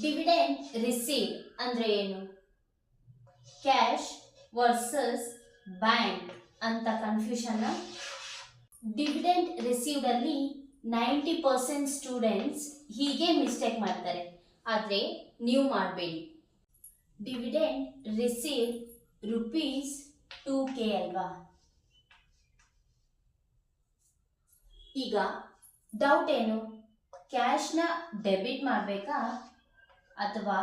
Dividend receive ಅಂದ್ರೆ ಏನು? Cash versus bank ಅಂತ ಕನ್ಫ್ಯೂಷನ್. ಡಿವಿಡೆಂಡ್ ರಿಸೀವ್ಡ್ ಅಲ್ಲಿ 90% ಸ್ಟೂಡೆಂಟ್ಸ್ ಹೀಗೆ ಮಿಸ್ಟೇಕ್ ಮಾಡ್ತಾರೆ, ಆದರೆ ನೀವು ಮಾಡಬೇಡಿ. ಡಿವಿಡೆಂಡ್ ರಿಸೀವ್ಡ್ ರುಪೀಸ್ 2K ಅಲ್ವಾ? ಈಗ ಡೌಟ್ ಏನು? ಕ್ಯಾಶ್ನ ಡೆಬಿಟ್ ಮಾಡಬೇಕಾ ಅಥವಾ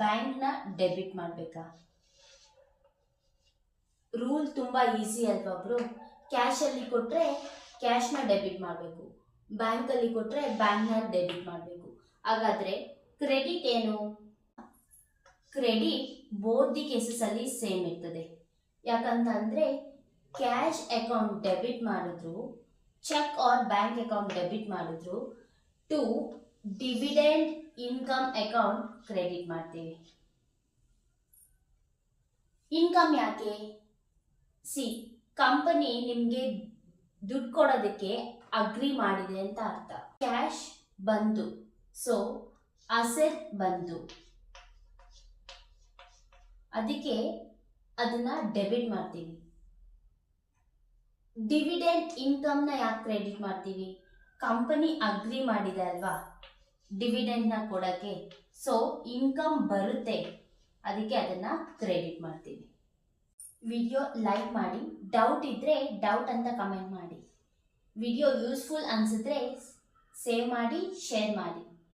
ಬ್ಯಾಂಕ್ನ ಡೆಬಿಟ್ ಮಾಡಬೇಕಾ? ರೂಲ್ ತುಂಬ ಈಸಿ ಅಲ್ವಾ ಬ್ರೋ? ಕ್ಯಾಶಲ್ಲಿ ಕೊಟ್ಟರೆ ಕ್ಯಾಶ್ನ ಡೆಬಿಟ್ ಮಾಡಬೇಕು, ಬ್ಯಾಂಕಲ್ಲಿ ಕೊಟ್ಟರೆ ಬ್ಯಾಂಕ್ನ ಡೆಬಿಟ್ ಮಾಡಬೇಕು. ಹಾಗಾದರೆ ಕ್ರೆಡಿಟ್ ಏನು? ಕ್ರೆಡಿಟ್ ಬೋತ್ ದಿ ಕೇಸಸಲ್ಲಿ ಸೇಮ್ ಇರ್ತದೆ. ಯಾಕಂತಂದರೆ ಕ್ಯಾಶ್ ಅಕೌಂಟ್ ಡೆಬಿಟ್ ಮಾಡಿದ್ರು, cheque or bank account debit ಮಾಡಿದ್ರು, to dividend income account credit ಮಾಡ್ತೀವಿ. ಇನ್ಕಮ್ ಯಾಕೆ? ಕಂಪನಿ ನಿಮಗೆ ದುಡ್ಡು ಕೊಡೋದಕ್ಕೆ ಅಗ್ರಿ ಮಾಡಿದೆ ಅಂತ ಅರ್ಥ. ಕ್ಯಾಶ್ ಬಂತು, ಸೊ ಅಸೆಟ್ ಬಂತು, ಅದಕ್ಕೆ ಅದನ್ನ ಡೆಬಿಟ್ ಮಾಡ್ತೀವಿ. ಡಿವಿಡೆಂಡ್ ಇನ್ಕಮ್ನ ಯಾಕೆ ಕ್ರೆಡಿಟ್ ಮಾಡ್ತೀವಿ? ಕಂಪನಿ ಅಗ್ರಿ ಮಾಡಿದೆ ಅಲ್ವಾ ಡಿವಿಡೆಂಡ್ನ ಕೊಡೋಕ್ಕೆ, ಸೊ ಇನ್ಕಮ್ ಬರುತ್ತೆ, ಅದಕ್ಕೆ ಅದನ್ನು ಕ್ರೆಡಿಟ್ ಮಾಡ್ತೀವಿ. ವಿಡಿಯೋ ಲೈಕ್ ಮಾಡಿ, ಡೌಟ್ ಇದ್ದರೆ ಡೌಟ್ ಅಂತ ಕಮೆಂಟ್ ಮಾಡಿ. ವಿಡಿಯೋ ಯೂಸ್ಫುಲ್ ಅನಿಸಿದ್ರೆ ಸೇವ್ ಮಾಡಿ, ಶೇರ್ ಮಾಡಿ.